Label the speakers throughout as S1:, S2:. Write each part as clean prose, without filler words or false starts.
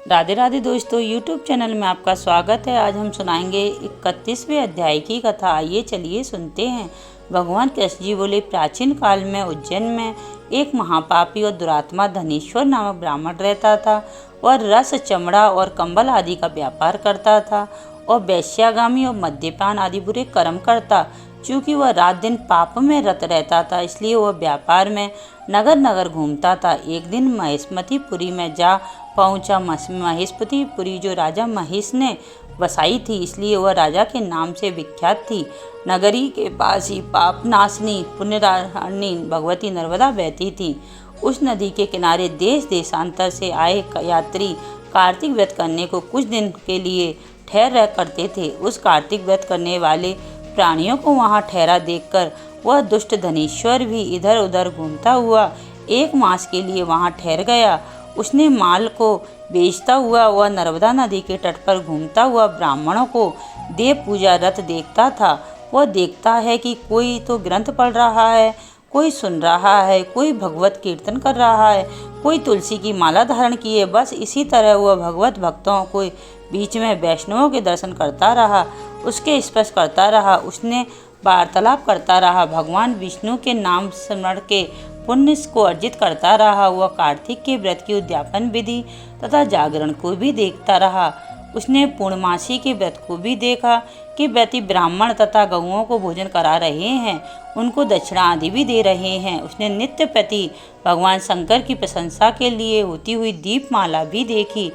S1: राधे राधे दोस्तों, YouTube channel में आपका स्वागत है। आज हम सुनाएंगे 31वें अध्याय की कथा। आइए चलिए सुनते हैं। भगवान कृष्ण जी बोले, प्राचीन काल में उज्जैन में एक महापापी और दुरात्मा धनेश्वर नामक ब्राह्मण रहता था। वह रस, चमड़ा और कंबल आदि का व्यापार करता था और वैश्यागामी और मद्यपान आदि बुरे कर्म करता। चूँकि वह रात दिन पाप में रत रहता था, इसलिए वह व्यापार में नगर नगर घूमता था। एक दिन महेशमतीपुरी में जा पहुंचा। महेशमतीपुरी जो राजा महेश ने बसाई थी, इसलिए वह राजा के नाम से विख्यात थी। नगरी के पास ही पाप नाशनी पुण्यरानी भगवती नर्मदा बहती थी। उस नदी के किनारे देश देशांतर से आए यात्री कार्तिक व्रत करने को कुछ दिन के लिए ठहर रह करते थे। उस कार्तिक व्रत करने वाले प्राणियों को वहां ठहरा देखकर वह दुष्ट धनेश्वर भी इधर उधर घूमता हुआ 1 मास के लिए वहां ठहर गया। उसने माल को बेचता हुआ वह नर्मदा नदी के तट पर घूमता हुआ ब्राह्मणों को देव पूजा रत देखता था। वह देखता है कि कोई तो ग्रंथ पढ़ रहा है, कोई सुन रहा है, कोई भगवत कीर्तन कर रहा है, कोई तुलसी की माला धारण किए। बस इसी तरह वह भगवत भक्तों को बीच में वैष्णवों के दर्शन करता रहा, उसके स्पर्श करता रहा, उसने वार्तालाप करता रहा, भगवान विष्णु के नाम स्मरण के पुण्य को अर्जित करता रहा। वह कार्तिक के व्रत की उद्यापन विधि तथा जागरण को भी देखता रहा। उसने पूर्णमासी के व्रत को भी देखा कि व्रती ब्राह्मण तथा गौओं को भोजन करा रहे हैं, उनको दक्षिणा आदि भी दे रहे हैं। उसने नित्य प्रति भगवान शंकर की प्रशंसा के लिए होती हुई दीपमाला भी देखी।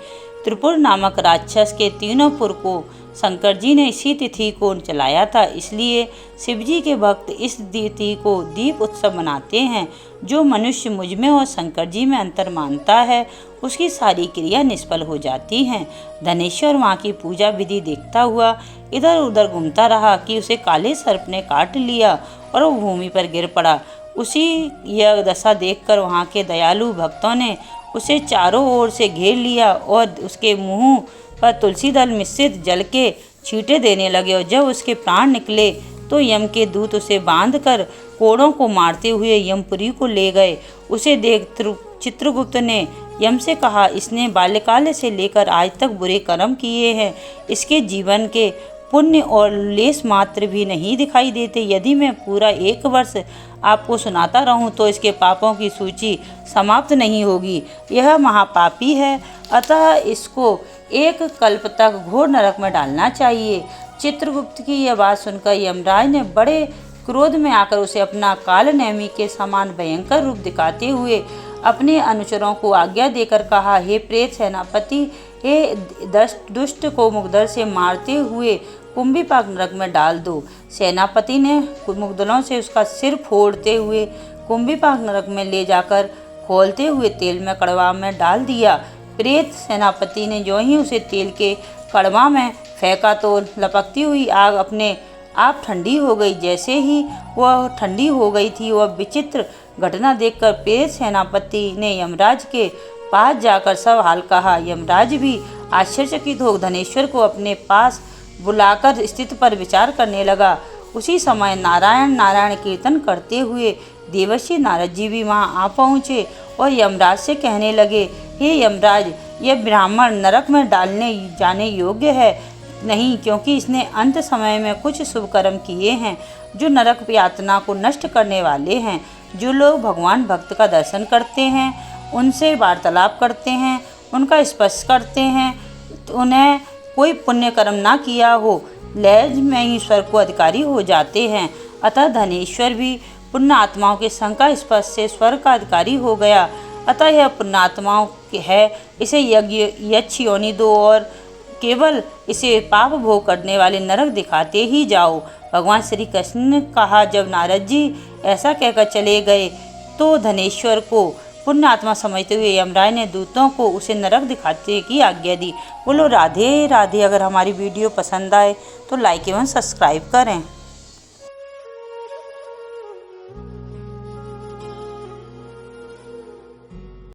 S1: त्रिपुर नामक राक्षस के तीनों पुर को शंकर जी ने इसी तिथि को चलाया था, इसलिए शिव जी के भक्त इस तिथि को दीप उत्सव मनाते हैं। जो मनुष्य मुझ में और शंकर जी में अंतर मानता है, उसकी सारी क्रिया निष्फल हो जाती हैं। धनेश्वर वहाँ की पूजा विधि देखता हुआ इधर उधर घूमता रहा कि उसे काले सर्प ने काट लिया और वो भूमि पर गिर पड़ा। उसी यह दशा देखकर वहाँ के दयालु भक्तों ने उसे चारों ओर से घेर लिया और उसके मुंह पर तुलसी दल मिश्रित जल के छींटे देने लगे। और जब उसके प्राण निकले तो यम के दूत उसे बांधकर कोड़ों को मारते हुए यमपुरी को ले गए। उसे देख चित्रगुप्त ने यम से कहा, इसने बाल्यकाल से लेकर आज तक बुरे कर्म किए हैं, इसके जीवन के पुण्य और लेस मात्र भी नहीं दिखाई देते। यदि मैं पूरा 1 वर्ष आपको सुनाता रहूं तो इसके पापों की सूची समाप्त नहीं होगी। यह महापापी है, अतः इसको 1 कल्प तक घोर नरक में डालना चाहिए। चित्रगुप्त की यह बात सुनकर यमराज ने बड़े क्रोध में आकर उसे अपना कालनेमी के समान भयंकर रूप दिखाते हुए अपने अनुचरों को आज्ञा देकर कहा, हे प्रेत सेनापति, हे दुष्ट को मुग्धर से मारते हुए कुंभीपाक नरक में डाल दो। सेनापति ने मुग्धलों से उसका सिर फोड़ते हुए कुंभीपाक नरक में ले जाकर खोलते हुए तेल में कड़वा में डाल दिया। प्रेत सेनापति ने जो ही उसे तेल के कड़वा में फेंका तो लपकती हुई आग अपने आप ठंडी हो गई। जैसे ही वह ठंडी हो गई थी, वह विचित्र घटना देखकर प्रेत सेनापति ने यमराज के पास जाकर सब हाल कहा। यमराज भी आश्चर्यचकित हो धनेश्वर को अपने पास बुलाकर स्थिति पर विचार करने लगा। उसी समय नारायण नारायण कीर्तन करते हुए देवर्षि नारद जी भी वहां आ पहुँचे और यमराज से कहने लगे, हे यमराज, यह ब्राह्मण नरक में डालने जाने योग्य है नहीं, क्योंकि इसने अंत समय में कुछ शुभ कर्म किए हैं जो नरक यातना को नष्ट करने वाले हैं। जो लोग भगवान भक्त का दर्शन करते हैं, उनसे वार्तालाप करते हैं, उनका स्पर्श करते हैं, तो उन्हें कोई पुण्य कर्म ना किया हो, लहज में ही स्वर्ग को अधिकारी हो जाते हैं। अतः धनेश्वर भी पुण्य आत्माओं के संग का स्पर्श से स्वर्ग का अधिकारी हो गया। अतः यह पुण्यात्माओं है, इसे यज्ञ यक्ष योनि दो और केवल इसे पाप भोग करने वाले नरक दिखाते ही जाओ। भगवान श्री कृष्ण ने कहा। जब नारद जी ऐसा कहकर चले गए तो धनेश्वर को पुण्य आत्मा समझते हुए यमराज ने दूतों को उसे नरक दिखाने की आज्ञा दी। बोलो राधे राधे। अगर हमारी वीडियो पसंद आए तो लाइक एवं सब्सक्राइब करें।